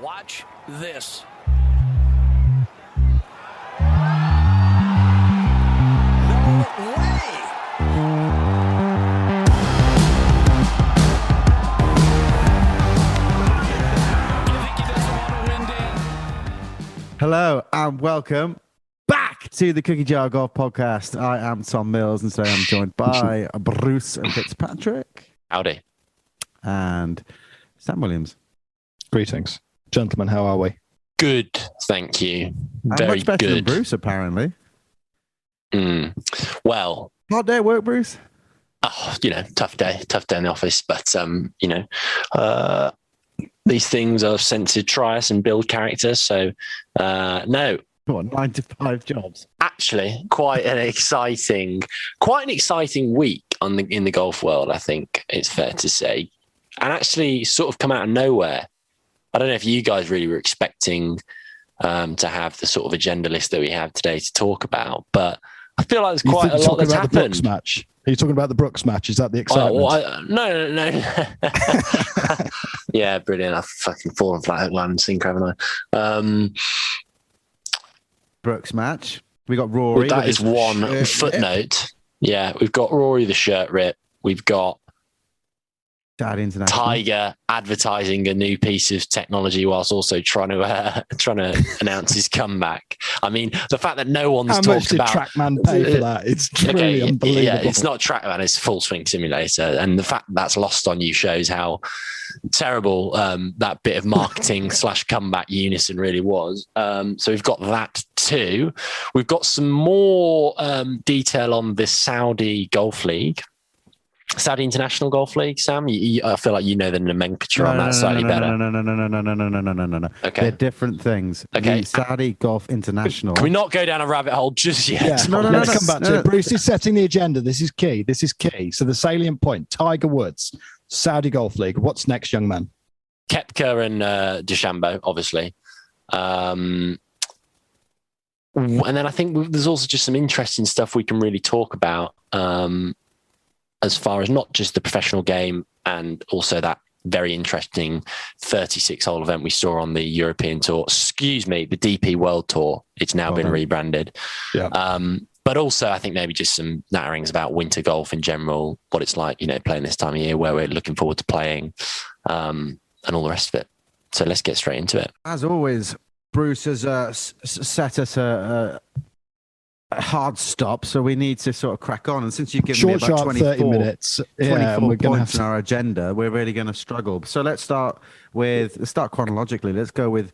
Watch this. No way! Hello and welcome back to the Cookie Jar Golf Podcast. I am Tom Mills and today I'm joined by Bruce and Fitzpatrick. Howdy. And Sam Williams. Greetings. Gentlemen, how are we? Good, thank you. Very much better good. than Bruce, apparently. Well, Hot day at work, Bruce? tough day in the office, but these things are sent to try us and build character. So, no. What, 9 to 5 jobs? Actually, quite an exciting week in the golf world, I think it's fair to say. And actually sort of come out of nowhere. I don't know if you guys really were expecting to have the sort of agenda list that we have today to talk about, but I feel like there's quite a lot that's happened. The Brooks match? Are you talking about the Brooks match? Is that the excitement? No. Yeah, brilliant. I've fucking fallen flat at one sinker, haven't I? Brooks match. We got Rory. Well, that is one footnote. Yeah, we've got Rory the shirt rip. We've got International. Tiger advertising a new piece of technology whilst also trying to announce his comeback. I mean, the fact that no one's talked about TrackMan pay for that, it's truly unbelievable. Yeah, it's not TrackMan, it's Full Swing Simulator, and the fact that's lost on you shows how terrible that bit of marketing / comeback unison really was. So we've got that too. We've got some more detail on the Saudi Golf League. Saudi International Golf League, Sam? I feel like you know the nomenclature on that slightly better. No. Okay. They're different things. Okay. The Saudi Golf International. Can we not go down a rabbit hole just yet? Yeah. Let's come back to no. it. Bruce is setting the agenda. This is key. So the salient point, Tiger Woods, Saudi Golf League. What's next, young man? Koepka and DeChambeau, obviously. And then I think there's also just some interesting stuff we can really talk about as far as not just the professional game and also that very interesting 36-hole event we saw on the European Tour. Excuse me, the DP World Tour. It's now been rebranded. Yeah. But also, I think maybe just some natterings about winter golf in general, what it's like, playing this time of year, where we're looking forward to playing, and all the rest of it. So let's get straight into it. As always, Bruce has set us a hard stop, so we need to sort of crack on. And since you've given me about 30 minutes, 24 points in our agenda, we're really going to struggle. So let's start chronologically. Let's go with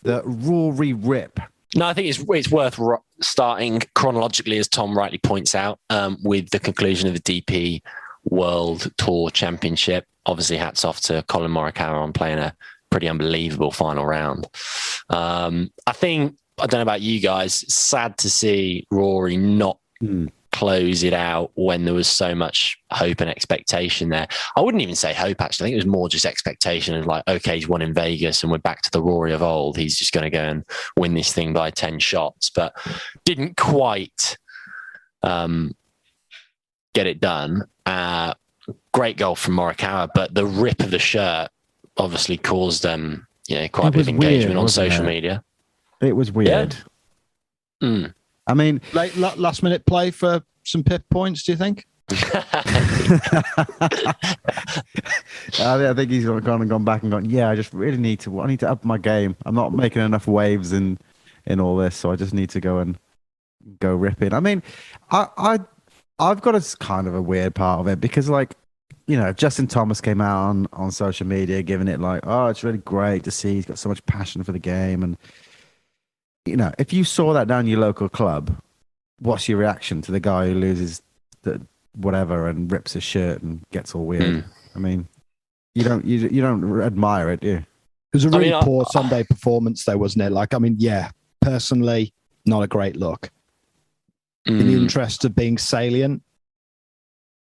the Rory Rip. No, I think it's worth starting chronologically, as Tom rightly points out, with the conclusion of the DP World Tour Championship. Obviously, hats off to Colin Morikawa on playing a pretty unbelievable final round. I don't know about you guys, it's sad to see Rory not close it out when there was so much hope and expectation there. I wouldn't even say hope, actually. I think it was more just expectation of like, okay, he's won in Vegas and we're back to the Rory of old. He's just going to go and win this thing by 10 shots, but didn't quite get it done. Great goal from Morikawa, but the rip of the shirt obviously caused quite a bit of engagement on social media. It was weird. Yeah. I mean, last minute play for some pip points, do you think? I think he's gone back and gone, yeah, I need to up my game. I'm not making enough waves in all this, so I just need to go ripping. I mean, I've got a kind of a weird part of it because, like, Justin Thomas came out on social media giving it like, oh, it's really great to see he's got so much passion for the game. And, if you saw that down your local club, what's your reaction to the guy who loses the whatever and rips his shirt and gets all weird? I mean, you don't admire it, do you? It was a really poor Sunday performance, though, wasn't it? Like, I mean, yeah, personally, not a great look. In the interest of being salient,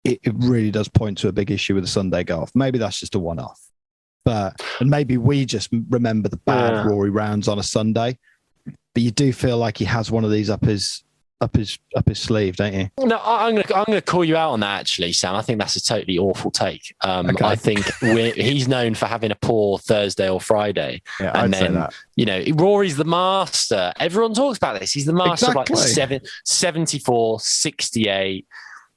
it really does point to a big issue with the Sunday golf. Maybe that's just a one-off. And maybe we just remember the bad Rory rounds on a Sunday. But you do feel like he has one of these up his his sleeve, don't you? No, I'm gonna call you out on that, actually, Sam. I think that's a totally awful take. Okay. I think he's known for having a poor Thursday or Friday, Yeah, and I'd say that. Rory's the master. Everyone talks about this. He's the master Exactly. of like 74, 68,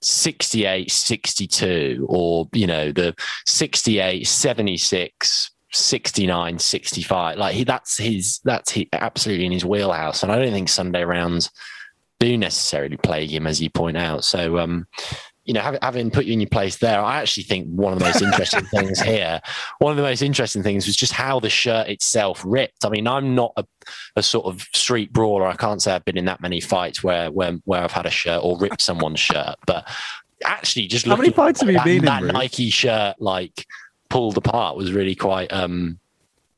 68, 62, or the 68, 76. 69, 65. Like that's absolutely in his wheelhouse, and I don't think Sunday rounds do necessarily plague him, as you point out. So, having put you in your place there, I actually think one of the most interesting things was just how the shirt itself ripped. I mean, I'm not a sort of street brawler. I can't say I've been in that many fights where I've had a shirt or ripped someone's shirt, but actually just How many fights have you been in, that Bruce? Nike shirt like pulled apart was really quite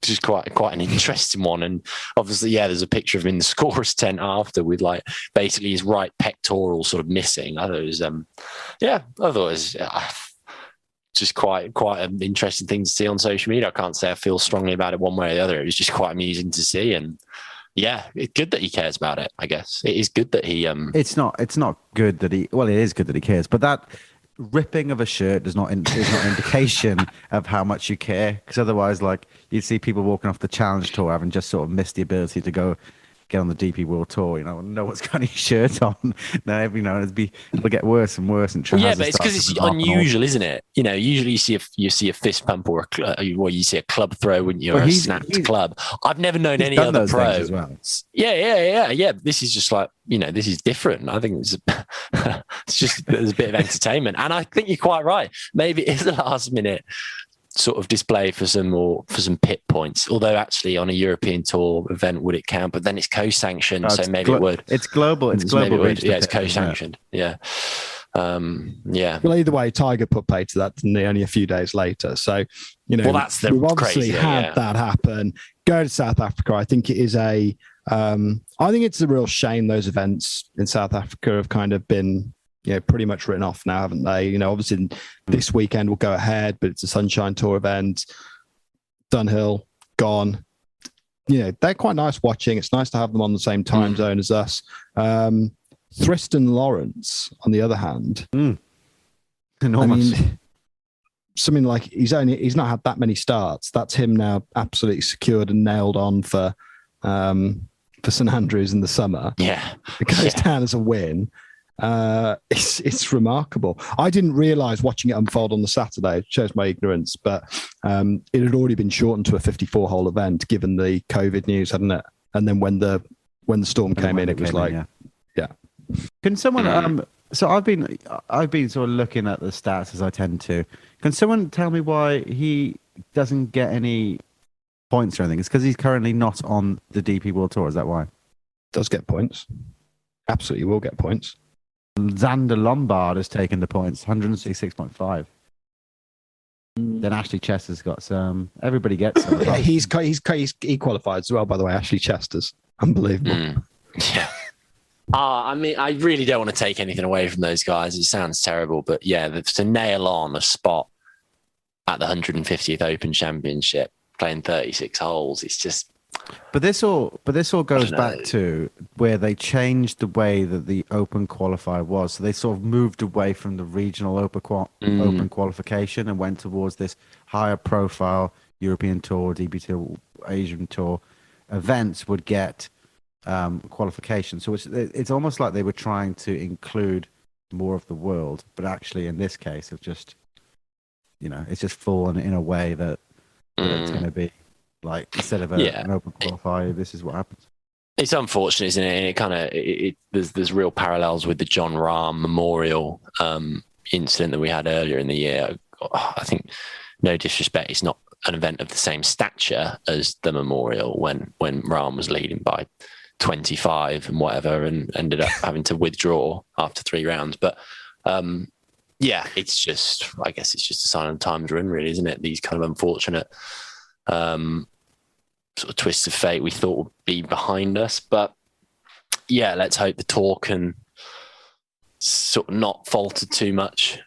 just quite an interesting one. And obviously, there's a picture of him in the scorer's tent after with like basically his right pectoral sort of missing. I thought it was just quite an interesting thing to see on social media. I can't say I feel strongly about it one way or the other. It was just quite amusing to see, and it's good that he cares about it. I guess it is good that he. It's not good that he. Well, it is good that he cares, but that ripping of a shirt is not an indication of how much you care, because otherwise, like, you'd see people walking off the challenge tour having just sort of missed the ability to go get on the DP World Tour, know what's got any shirt on. Now it'll get worse and worse. And but it's because it's unusual, isn't it? Usually you see a fist pump or you see a club throw, wouldn't you? Or a snapped club. I've never known any other pro as well. Yeah. This is just like, this is different. I think it's just there's a bit of entertainment, and I think you're quite right. Maybe it is a last minute sort of display for some pit points, although actually on a European tour event would it count? But then it's co-sanctioned, so maybe it would. It's global. It's global. It's co-sanctioned. Yeah. Well, either way, Tiger put pay to that, didn't he? Only a few days later. So well, that's we've obviously had that happen. Go to South Africa. I think it is I think it's a real shame those events in South Africa have kind of been pretty much written off now, haven't they? Obviously this weekend will go ahead, but it's a Sunshine Tour event. Dunhill, gone. They're quite nice watching. It's nice to have them on the same time zone as us. Tristan Lawrence, on the other hand, enormous. I mean, something like he's not had that many starts. That's him now absolutely secured and nailed on for St Andrews in the summer. Yeah. It goes down as a win. It's remarkable. I didn't realize watching it unfold on the Saturday. It shows my ignorance, but it had already been shortened to a 54-hole event given the COVID news, hadn't it? And then when the storm came in, it was like, yeah. Can someone? So I've been sort of looking at the stats as I tend to. Can someone tell me why he doesn't get any points or anything? It's because he's currently not on the DP World Tour. Is that why? Does get points. Absolutely will get points. Xander Lombard has taken the points, 166.5. Then Ashley Chester's got some. Everybody gets some. Yeah, he qualified as well, by the way. Ashley Chester's unbelievable. Yeah. I mean, I really don't want to take anything away from those guys. It sounds terrible, but to nail on a spot at the 150th Open Championship, playing 36 holes, it's just. But this all goes back to where they changed the way that the Open qualifier was. So they sort of moved away from the regional Open qualification and went towards this higher profile European Tour, DP Tour, Asian Tour events would get qualification. So it's almost like they were trying to include more of the world, but actually in this case, it's just fallen in a way that it's going to be. Like, instead of an open qualifier, this is what happens. It's unfortunate, isn't it? And it kind of there's real parallels with the John Rahm Memorial incident that we had earlier in the year. I think, no disrespect, it's not an event of the same stature as the Memorial when Rahm was leading by 25 and whatever, and ended up having to withdraw after 3 rounds. But it's just, I guess it's just a sign of the times we're in, really, isn't it? These kind of unfortunate sort of twists of fate we thought would be behind us, but let's hope the tour can sort of not falter too much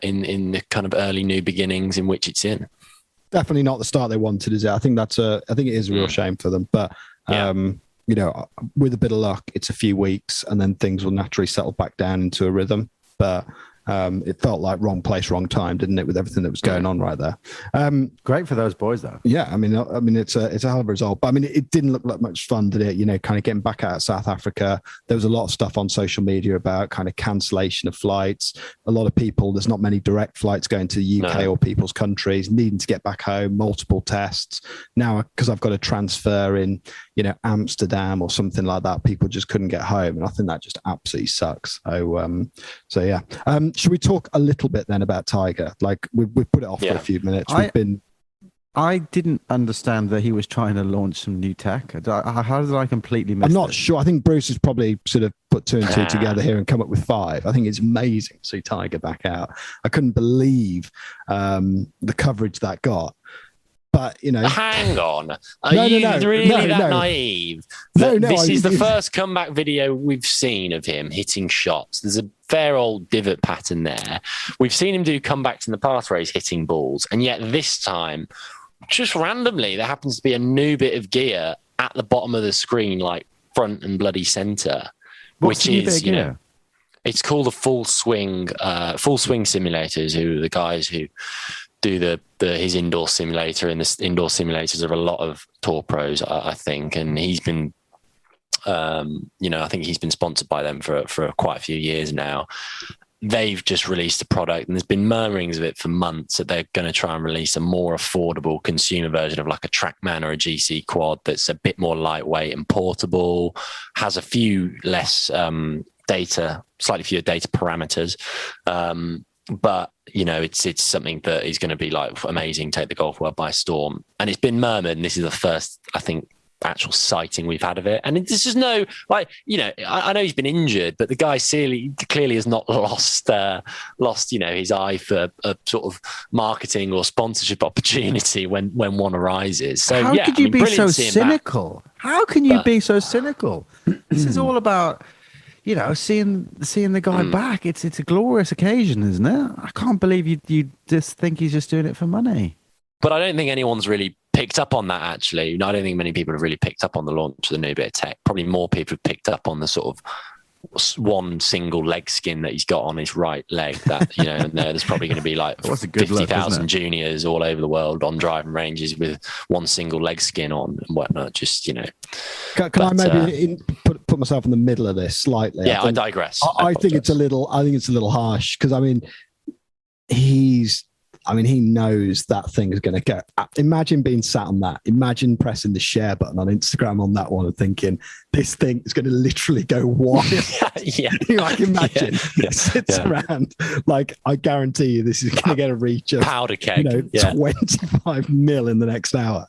in the kind of early new beginnings in which it's in. Definitely not the start they wanted, is it? I think it is a real shame for them, but with a bit of luck, it's a few weeks, and then things will naturally settle back down into a rhythm. But it felt like wrong place, wrong time, didn't it? With everything that was going on right there. Great for those boys, though. Yeah, I mean, it's a hell of a result. But I mean, it didn't look like much fun, did it? Kind of getting back out of South Africa. There was a lot of stuff on social media about kind of cancellation of flights. A lot of people, there's not many direct flights going to the UK or people's countries, needing to get back home, multiple tests. Now, because I've got a transfer in, Amsterdam or something like that, people just couldn't get home. And I think that just absolutely sucks. So yeah. Should we talk a little bit then about Tiger? Like we've put it off for a few minutes. I didn't understand that he was trying to launch some new tech. How did I completely miss I'm not it? sure. I think Bruce has probably sort of put two and two together here and come up with 5. I think it's amazing to see Tiger back out. I couldn't believe the coverage that got. But, hang on. Are you really that naive? This is the first comeback video we've seen of him hitting shots. There's a fair old divot pattern there. We've seen him do comebacks in the path race hitting balls. And yet this time, just randomly, there happens to be a new bit of gear at the bottom of the screen, like front and bloody center, What's which is, it's called the full swing simulators, who are the guys who do his indoor simulator, and the indoor simulators are a lot of tour pros, I think, and he's been I think he's been sponsored by them for quite a few years now. They've just released a product, and there's been murmurings of it for months that they're going to try and release a more affordable consumer version of like a Trackman or a GC Quad that's a bit more lightweight and portable, has a few less slightly fewer data parameters. But it's something that is going to be like amazing, take the golf world by storm. And it's been murmured, and this is the first, I think, actual sighting we've had of it. And this is I know he's been injured, but the guy clearly has not lost his eye for a sort of marketing or sponsorship opportunity when one arises. So how could you be so cynical? How can you be so cynical? This is all about seeing the guy back. It's a glorious occasion, isn't it? I can't believe you just think he's just doing it for money. But I don't think anyone's really picked up on that, actually. I don't think many people have really picked up on the launch of the new bit of tech. Probably more people have picked up on the sort of one single leg skin that he's got on his right leg. That there's probably going to be like 50,000 juniors all over the world on driving ranges with one single leg skin on and whatnot. Just Can I maybe put myself in the middle of this slightly? Yeah, I digress. I think it's a little harsh because he knows that thing is going to go. Imagine being sat on that. Imagine pressing the share button on Instagram on that one and thinking, this thing is going to literally go wild. Imagine it sits around. Like, I guarantee you this is going to get a reach of powder keg. 25 mil in the next hour.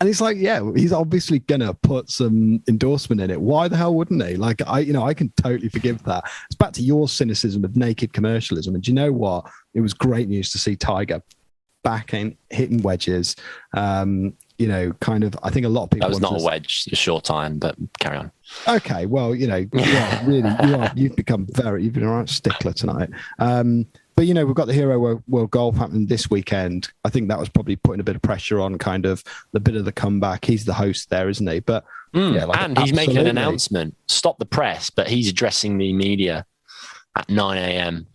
And it's like, he's obviously going to put some endorsement in it. Why the hell wouldn't he? Like, I can totally forgive that. It's back to your cynicism of naked commercialism. And do you know what? It was great news to see Tiger back in hitting wedges. Kind of, I think a lot of people. That was not a wedge, a short time, but carry on. Okay. Well, you've become you've been a right stickler tonight. But, we've got the Hero World Golf happening this weekend. I think that was probably putting a bit of pressure on kind of the bit of the comeback. He's the host there, isn't he? But and he's making an announcement. Stop the press, but he's addressing the media at 9 a.m.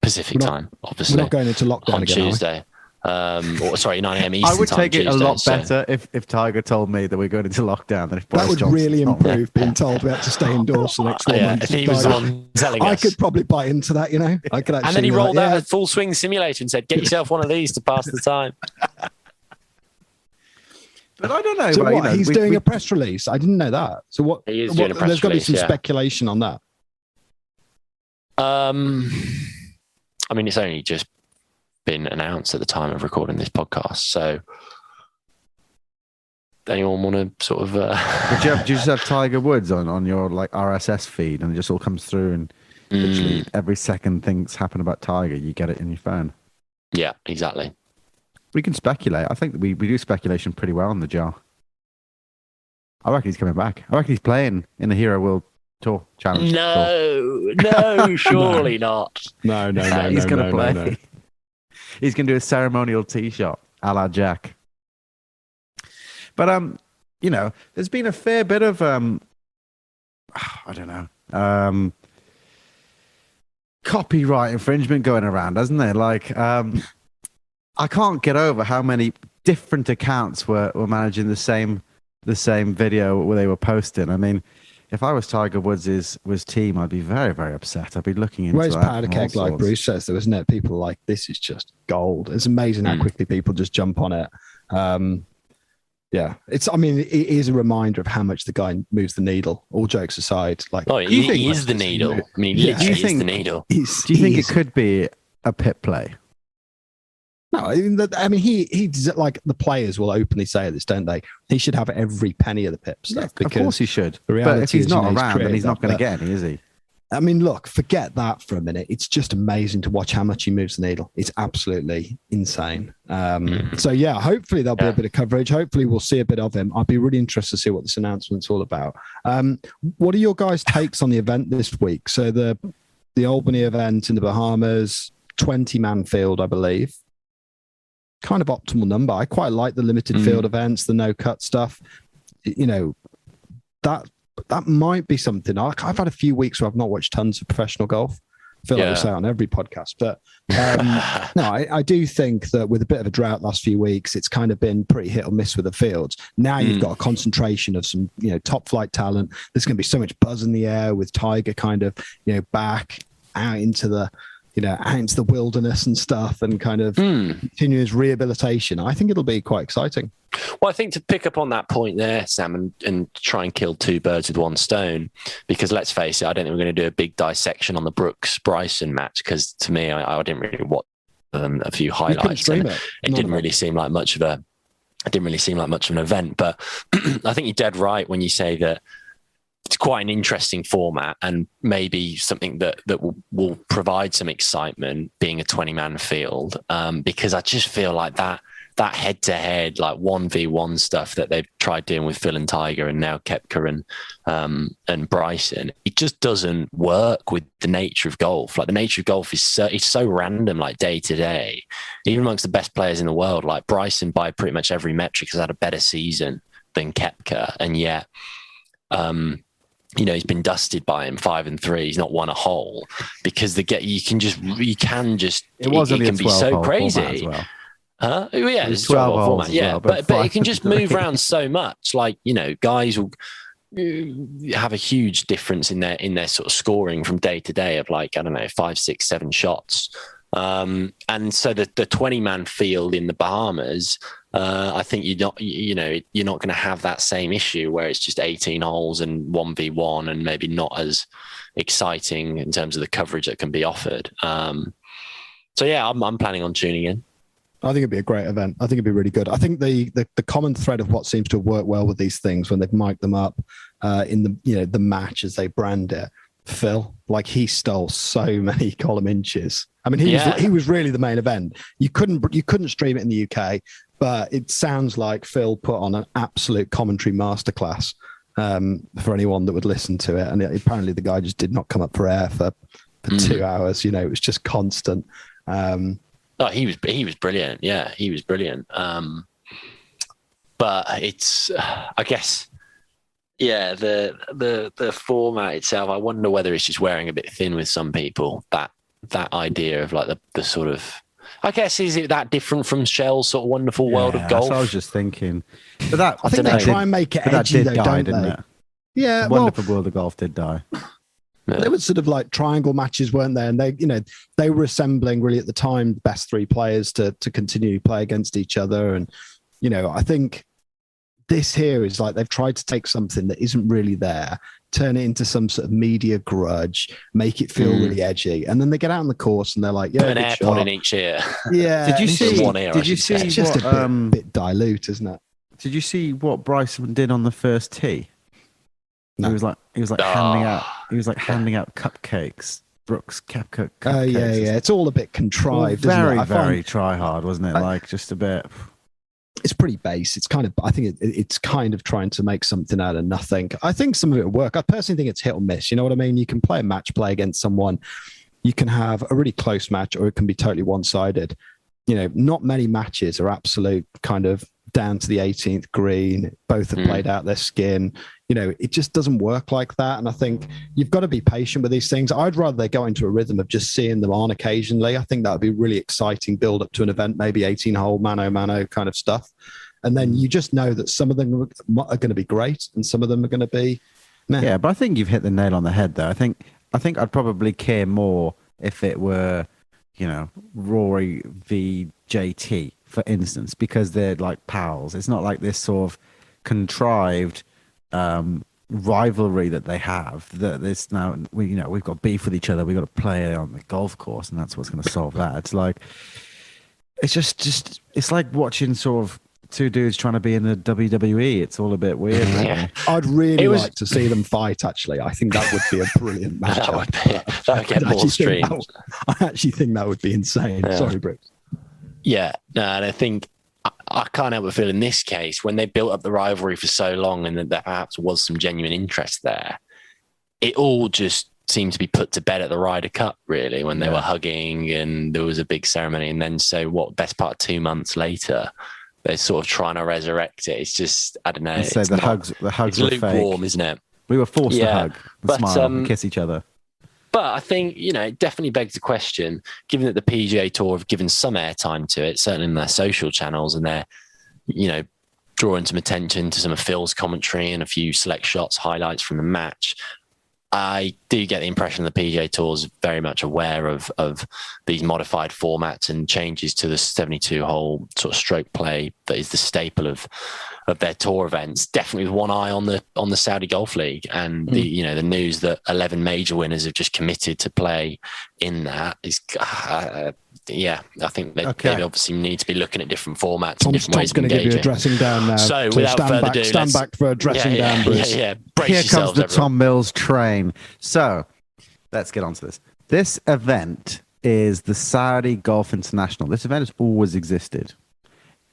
Pacific time, obviously. We're not going into lockdown on again, Tuesday. 9 a.m. Eastern I would take it Tuesday, a lot better if Tiger told me that we're going into lockdown than if Boris that would Johnson's really not improve being told we had to stay indoors the next 4 months. If he was the one telling us. I could probably buy into that, I could actually. And then he rolled out a full swing simulator and said, "Get yourself one of these to pass the time." But I don't know. So what? He's doing a press release. I didn't know that. So what? He is doing a press There's got to be release, some speculation on that. It's only just been announced at the time of recording this podcast. So, anyone want to sort of? Do you just have Tiger Woods on your like RSS feed, and it just all comes through, and literally every second things happen about Tiger, you get it in your phone. Yeah, exactly. We can speculate. I think we do speculation pretty well on the jar. I reckon he's coming back. I reckon he's playing in the Hero World Tour Challenge. No, surely not. No. He's going to play. No. He's going to do a ceremonial tee shot, a la Jack. But there's been a fair bit of I don't know, copyright infringement going around, hasn't there? Like, I can't get over how many different accounts were managing the same video where they were posting. I mean, if I was Tiger Woods' team, I'd be very, very upset. I'd be looking into Where's that. powder keg, like Bruce says, though, isn't it? People are like, this is just gold. It's amazing how quickly people just jump on it. Yeah, it is a reminder of how much the guy moves the needle. All jokes aside, like, he is the needle. I mean, he literally is the needle. Do you think it could be a pit play? No, I mean, he's like, the players will openly say this, don't they? He should have every penny of the pip stuff. Yeah, of course he should. But if he's not around, then he's not going to get any, is he? I mean, look, forget that for a minute. It's just amazing to watch how much he moves the needle. It's absolutely insane. So yeah, hopefully there'll be a bit of coverage. Hopefully we'll see a bit of him. I'd be really interested to see what this announcement's all about. What are your guys' takes on the event this week? So the Albany event in the Bahamas, 20-man field, I believe. Kind of optimal number. I quite like the limited field events, the no-cut stuff. That might be something. I've had a few weeks where I've not watched tons of professional golf. I feel like we say on every podcast. But no, I do think that with a bit of a drought last few weeks, it's kind of been pretty hit or miss with the fields. Now you've got a concentration of some, top flight talent. There's going to be so much buzz in the air with Tiger kind of, back out into the, out into the wilderness and stuff, and kind of continuous rehabilitation. I think it'll be quite exciting. Well, I think to pick up on that point there, Sam, and try and kill two birds with one stone, because let's face it, I don't think we're going to do a big dissection on the Brooks-Bryson match, because to me, I didn't really watch a few highlights. And it didn't really seem like much of an event. But I think you're dead right when you say that it's quite an interesting format, and maybe something that will provide some excitement, being a 20-man field, because I just feel like that head-to-head, like 1v1 stuff that they've tried doing with Phil and Tiger, and now Koepka and Bryson, it just doesn't work with the nature of golf. Like, the nature of golf is so random, like day to day. Even amongst the best players in the world, like Bryson, by pretty much every metric, has had a better season than Koepka, and yet he's been dusted by him 5-3. He's not won a hole because it can be so crazy as well. Huh? Yeah, it's 12 format. Yeah, but it can just move around so much. Like, guys will have a huge difference in their sort of scoring from day to day of, like, I don't know, 5, 6, 7 shots. And so the 20-man field in the Bahamas, I think you're not going to have that same issue where it's just 18 holes and 1v1 and maybe not as exciting in terms of the coverage that can be offered. So yeah, I'm planning on tuning in. I think it'd be a great event. I think it'd be really good. I think the common thread of what seems to work well with these things when they've mic'd them up in the match as they brand it, Phil, like, he stole so many column inches. I mean, he was really the main event. You couldn't stream it in the UK, but it sounds like Phil put on an absolute commentary masterclass for anyone that would listen to it. And apparently the guy just did not come up for air for 2 hours. It was just constant. He was brilliant. Yeah, he was brilliant. But it's, I guess, yeah, the format itself, I wonder whether it's just wearing a bit thin with some people. That idea of, like, the sort of, I guess, is it that different from Shell's sort of wonderful world of golf? That's what I was just thinking. But that, I think they try and make it edgy, though, don't they? It? Yeah, wonderful world of golf did die. Yeah. They were sort of like triangle matches, weren't they? And they were assembling, really, at the time, the best 3 players to continue to play against each other. And I think this here is like they've tried to take something that isn't really there, turn it into some sort of media grudge, make it feel really edgy, and then they get out on the course and they're like, "Yeah, an AirPod in each ear." Yeah. Did you see? It's just a bit dilute, isn't it? Did you see what Bryson did on the first tee? No. He was like handing out cupcakes. Brooks Koepka cupcakes. Oh yeah. It's all a bit contrived. Very try hard, wasn't it? Like, just a bit. It's pretty base. It's kind of, I think it's kind of trying to make something out of nothing. I think some of it will work. I personally think it's hit or miss. You know what I mean? You can play a match play against someone. You can have a really close match, or it can be totally one-sided. Not many matches are absolute kind of down to the 18th green. Both have played out their skin. You know, it just doesn't work like that. And I think you've got to be patient with these things. I'd rather they go into a rhythm of just seeing them on occasionally. I think that would be really exciting build up to an event, maybe 18-hole mano kind of stuff. And then you just know that some of them are going to be great and some of them are going to be meh. Yeah, but I think you've hit the nail on the head there. I think I'd probably care more if it were, you know, Rory v JT, for instance, because they're like pals. It's not like this sort of contrived rivalry that they have. That this now we've got beef with each other. We've got to play on the golf course, and that's what's going to solve that. It's like it's just it's like watching sort of two dudes trying to be in the WWE. It's all a bit weird. Yeah. I'd really like to see them fight, actually. I think that would be a brilliant match. that would get more streams. I actually think that would be insane. Yeah. Sorry, Brooks. Yeah, no, and I think I can't help but feel in this case, when they built up the rivalry for so long and that there perhaps was some genuine interest there, it all just seemed to be put to bed at the Ryder Cup, really, when they were hugging and there was a big ceremony. And then, best part of 2 months later, they're sort of trying to resurrect it. It's just, I don't know. So the hugs it's were lukewarm, fake. isn't it? We were forced to hug, and but, smile, and kiss each other. But I think, it definitely begs the question, given that the PGA Tour have given some airtime to it, certainly in their social channels, and they're, drawing some attention to some of Phil's commentary and a few select shots, highlights from the match. I do get the impression the PGA Tour is very much aware of these modified formats and changes to the 72-hole sort of stroke play that is the staple of their tour events. Definitely with one eye on the Saudi Golf League and the news that 11 major winners have just committed to play in that is. I think they obviously need to be looking at different formats and different ways of engaging. Tom's going to give you a dressing down now. So without further ado, stand back for a dressing down, Bruce. Yeah. Brace Here yourselves, comes the everyone. Tom Mills train. So let's get on to this. This event is the Saudi Golf International. This event has always existed.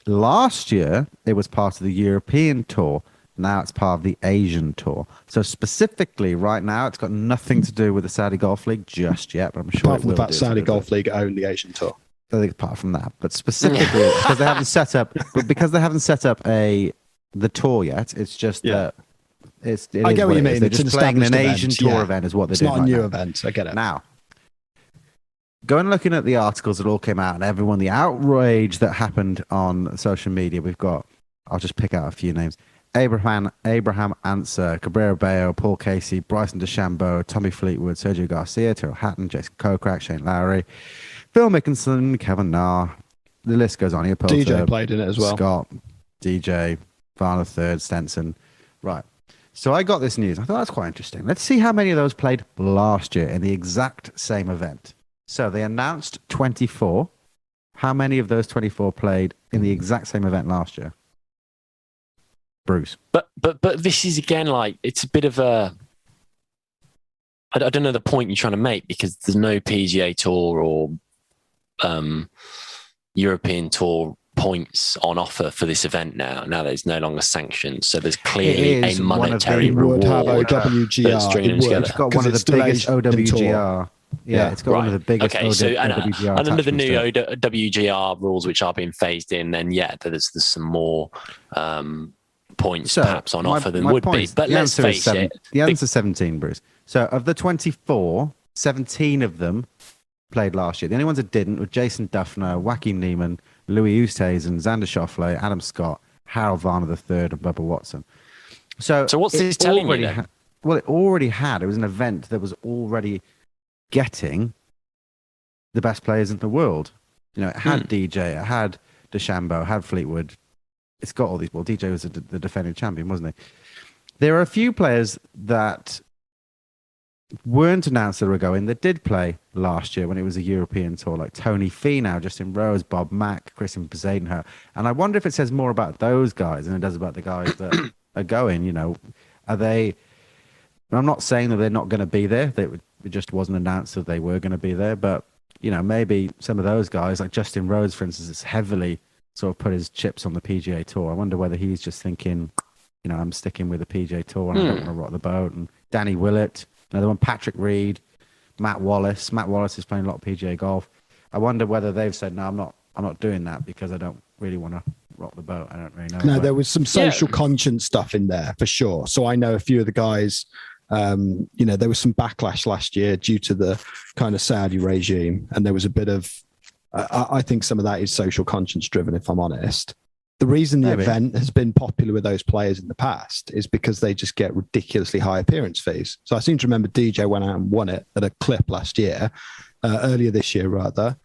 Last year, it was part of the European Tour. Now it's part of the Asian Tour. So specifically, right now, it's got nothing to do with the Saudi Golf League just yet, but I'm sure Apart it will from the fact do. Saudi Golf League own the Asian Tour. I think apart from that, but specifically because they haven't set up, the tour yet. It's just that I get what you mean. They're It's just an playing an established Asian event, tour event is what they're It's doing. not a right new now. event. I get it. Now, going looking at the articles that all came out and everyone, the outrage that happened on social media, I'll just pick out a few names. Abraham Answer, Cabrera Bello, Paul Casey, Bryson DeChambeau, Tommy Fleetwood, Sergio Garcia, Tyrrell Hatton, Jason Kokrak, Shane Lowry, Phil Mickelson, Kevin Na. The list goes on. DJ played in it as well. Scott, DJ, Varner third, Stenson. Right. So I got this news. I thought that's quite interesting. Let's see how many of those played last year in the exact same event. So they announced 24. How many of those 24 played in the exact same event last year? Bruce. But this is again like it's a bit of a. I don't know the point you're trying to make because there's no PGA Tour or European Tour points on offer for this event now. Now that it's no longer sanctioned, so there's clearly a monetary reward. Would have OWGR. that's stringing them together. It's got one of the biggest OWGR. Yeah, it's got one of the biggest OWGR. And under the new attachments to it. WGR rules, which are being phased in, then there's some more points perhaps on offer than would be. But let's face it. The answer is 17, Bruce. So of the 24, 17 of them played last year. The only ones that didn't were Jason Duffner, Joaquin Neiman, Louis Oosthuizen, Xander Schauffele, Adam Scott, Harold Varner III, and Bubba Watson. So what's this telling you then? It already had. It was an event that was already getting the best players in the world. It had DJ, it had DeChambeau, it had Fleetwood. It's got all these. Well, DJ was the defending champion, wasn't he? There are a few players that weren't announced that were going that did play last year when it was a European tour, like Tony Finau, Justin Rose, Bob Mack, Christian Bezuidenhout. And I wonder if it says more about those guys than it does about the guys that are going. Are they? I'm not saying that they're not going to be there. It just wasn't announced that they were going to be there. But maybe some of those guys, like Justin Rose, for instance, is heavily sort of put his chips on the PGA Tour. I wonder whether he's just thinking, I'm sticking with the PGA Tour and I don't want to rock the boat. And Danny Willett, another one, Patrick Reed, Matt Wallace. Matt Wallace is playing a lot of PGA golf. I wonder whether they've said, no, I'm not doing that because I don't really want to rock the boat. I don't really know. No, but- there was some social conscience stuff in there for sure. So I know a few of the guys, there was some backlash last year due to the kind of Saudi regime. And there was a bit of, I think some of that is social conscience driven, if I'm honest. The reason the event has been popular with those players in the past is because they just get ridiculously high appearance fees. So I seem to remember DJ went out and won it at a clip last year, earlier this year, rather.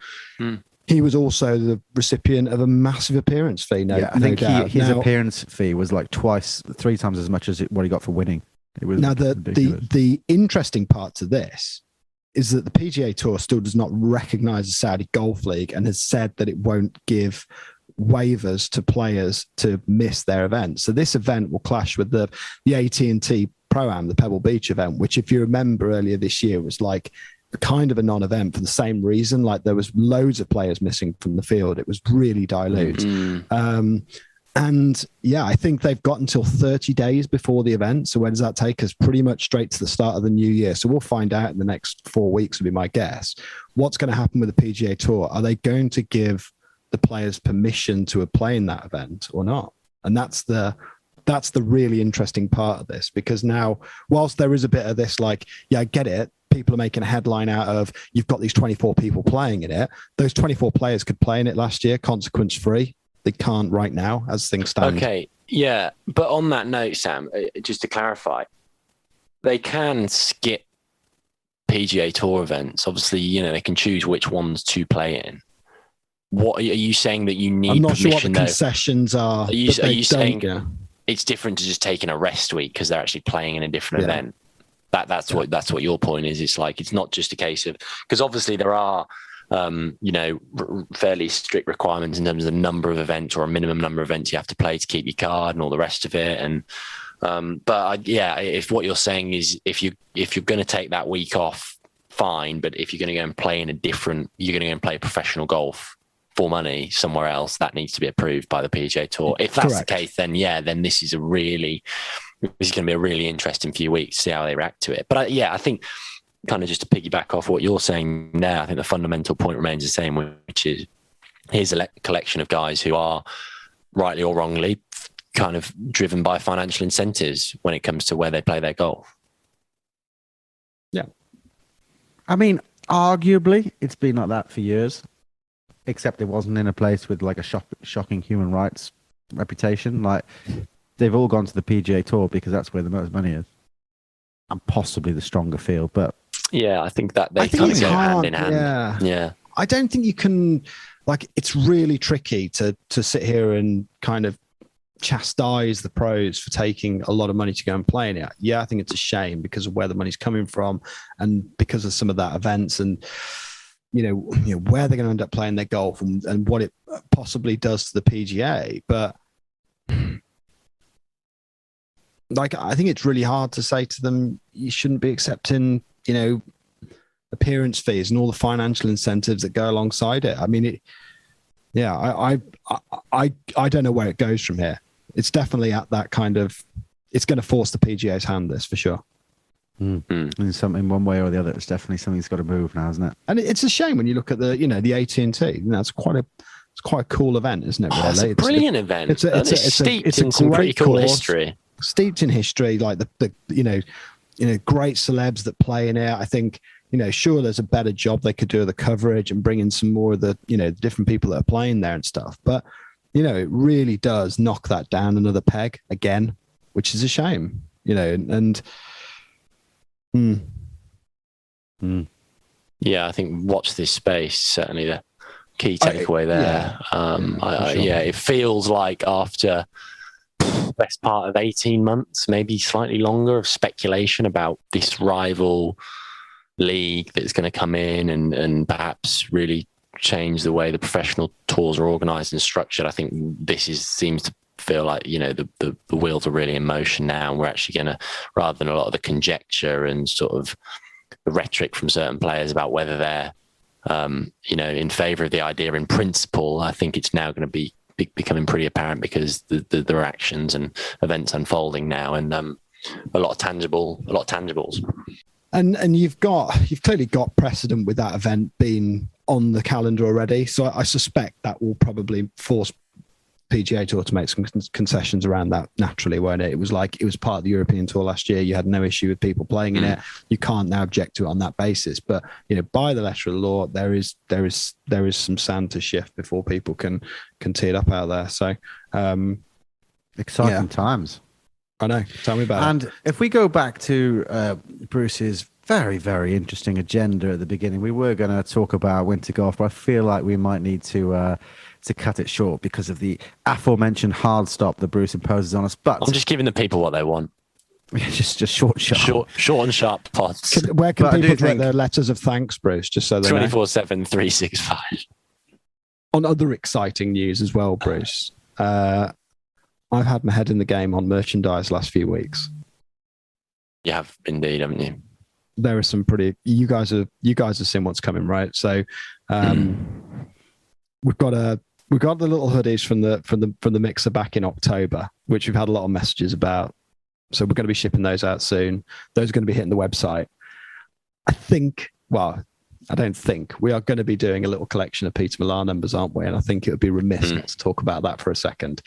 He was also the recipient of a massive appearance fee. I think his appearance fee was like 3 times as much as what he got for winning. It was now the interesting part to this is that the PGA Tour still does not recognize the Saudi Golf League and has said that it won't give waivers to players to miss their event. So this event will clash with the AT&T Pro-Am, the Pebble Beach event, which, if you remember earlier this year, was like kind of a non-event for the same reason. Like there was loads of players missing from the field. It was really dilute. And yeah, I think they've got until 30 days before the event. So where does that take us? Pretty much straight to the start of the new year. So we'll find out in the next 4 weeks, would be my guess. What's going to happen with the PGA Tour? Are they going to give the players permission to play in that event or not? And that's the really interesting part of this, because now, whilst there is a bit of this, like, yeah, I get it. People are making a headline out of, you've got these 24 people playing in it. Those 24 players could play in it last year, consequence free. They can't right now as things stand. Okay. Yeah. But on that note, Sam, just to clarify, they can skip PGA Tour events. Obviously, they can choose which ones to play in. What are you saying that you need? I'm not permission, sure what the concessions are. Are you saying it's different to just taking a rest week because they're actually playing in a different event? That's what your point is. It's like, it's not just a case of, because obviously there are fairly strict requirements in terms of the number of events, or a minimum number of events you have to play to keep your card and all the rest of it. And if what you're saying is if you're going to take that week off, fine. But if you're going to go and play you're going to go and play professional golf for money somewhere else, that needs to be approved by the PGA Tour. If that's Correct. the case, then then this is going to be a really interesting few weeks to see how they react to it. But I think, kind of just to piggyback off what you're saying now, I think the fundamental point remains the same, which is here's a collection of guys who are, rightly or wrongly, kind of driven by financial incentives when it comes to where they play their golf. Yeah. I mean, arguably, it's been like that for years, except it wasn't in a place with like a shocking human rights reputation. Like, they've all gone to the PGA Tour because that's where the most money is, and possibly the stronger field. But yeah, I think that they kind of go hand in hand. Yeah. I don't think you can, like, it's really tricky to sit here and kind of chastise the pros for taking a lot of money to go and play in it. Yeah, I think it's a shame because of where the money's coming from and because of some of that events and where they're going to end up playing their golf and what it possibly does to the PGA. But like, I think it's really hard to say to them, you shouldn't be accepting, appearance fees and all the financial incentives that go alongside it. I mean, I don't know where it goes from here. It's definitely at that kind of, it's going to force the PGA's hand, this for sure. In one way or the other, it's definitely something's got to move now, isn't it? And it's a shame when you look at the AT&T. It's quite a cool event, isn't it? Really? It's a brilliant event. It's steeped in some pretty cool history. Steeped in history, like the great celebs that play in it. I think, sure, there's a better job they could do of the coverage and bring in some more of the, different people that are playing there and stuff. But, it really does knock that down another peg again, which is a shame, and. Yeah, I think watch this space, certainly the key takeaway there. Sure. It feels like after the best part of 18 months, maybe slightly longer, of speculation about this rival league that's going to come in and perhaps really change the way the professional tours are organised and structured. I think seems to feel like, the wheels are really in motion now, and we're actually going to, rather than a lot of the conjecture and sort of the rhetoric from certain players about whether they're in favour of the idea in principle, I think it's now going to be becoming pretty apparent because there are actions and events unfolding now, and a lot of tangibles. And you've clearly got precedent with that event being on the calendar already. So I suspect that will probably force PGA Tour to make some concessions around that naturally, weren't it? It was like it was part of the European Tour last year. You had no issue with people playing in it. You can't now object to it on that basis. But by the letter of the law, there is some sand to shift before people can tee it up out there. So exciting times. I know. Tell me about it. And if we go back to Bruce's very, very interesting agenda at the beginning, we were going to talk about winter golf, but I feel like we might need to cut it short because of the aforementioned hard stop that Bruce imposes on us. But I'm just giving the people what they want. just short, sharp. Short and sharp pods. Where can people get their letters of thanks, Bruce? Just so they 24/7, 365. On other exciting news as well, Bruce. I've had my head in the game on merchandise last few weeks. You have indeed, haven't you? There are some pretty. You guys have seen what's coming, right? So we've got the little hoodies from the mixer back in October, which we've had a lot of messages about. So we're going to be shipping those out soon. Those are going to be hitting the website. I don't think we are going to be doing a little collection of Peter Millar numbers, aren't we? And I think it would be remiss not to talk about that for a second.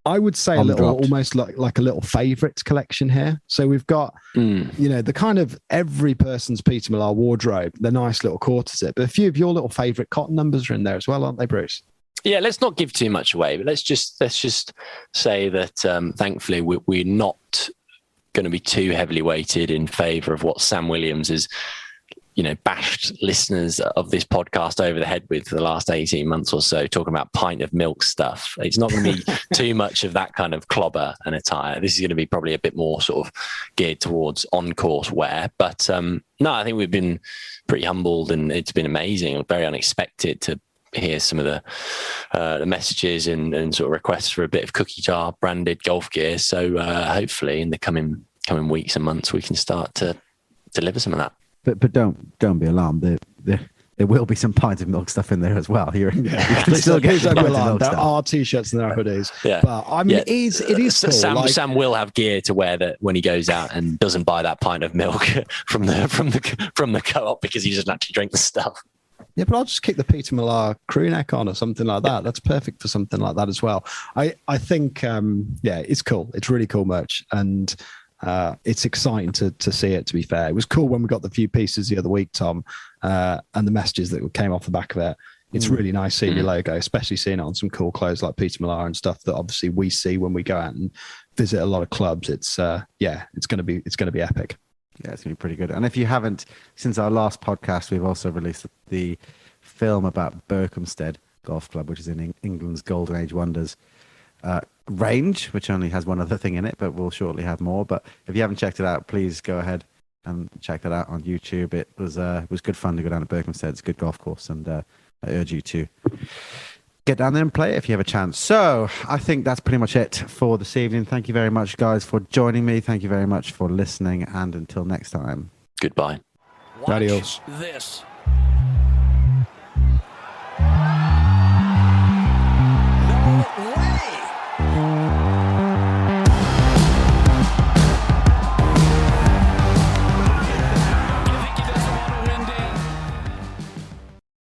I would say almost like a little favourites collection here. So we've got, the kind of every person's Peter Millar wardrobe, the nice little quarters it. But a few of your little favourite cotton numbers are in there as well, aren't they, Bruce? Yeah, let's not give too much away, but let's just say that thankfully we're not going to be too heavily weighted in favour of what Sam Williams has, bashed listeners of this podcast over the head with for the last 18 months or so, talking about pint of milk stuff. It's not going to be too much of that kind of clobber and attire. This is going to be probably a bit more sort of geared towards on-course wear. But no, I think we've been pretty humbled and it's been amazing, very unexpected to hear some of the messages and sort of requests for a bit of cookie jar branded golf gear. So hopefully in the coming weeks and months, we can start to deliver some of that. But don't be alarmed. There will be some pints of milk stuff in there as well. You can still get some pints of milk there stuff. are t-shirts and there are hoodies. Yeah. But I mean, it is cool. Sam will have gear to wear that when he goes out and doesn't buy that pint of milk from the co-op because he doesn't actually drink the stuff. Yeah, but I'll just kick the Peter Millar crew neck on or something like that. That's perfect for something like that as well. I think, it's cool. It's really cool merch. And it's exciting to see it, to be fair. It was cool when we got the few pieces the other week, Tom, and the messages that came off the back of it. It's really nice seeing your logo, especially seeing it on some cool clothes like Peter Millar and stuff that obviously we see when we go out and visit a lot of clubs. It's going to be epic. Yeah, it's going to be pretty good. And if you haven't, since our last podcast, we've also released the film about Berkhamsted Golf Club, which is in England's Golden Age Wonders range, which only has one other thing in it, but we'll shortly have more. But if you haven't checked it out, please go ahead and check that out on YouTube. It was good fun to go down to Berkhamsted. It's a good golf course, and I urge you to get down there and play it if you have a chance. So I think that's pretty much it for this evening. Thank you very much, guys, for joining me. Thank you very much for listening, and until next time. Goodbye. Watch Adios. this.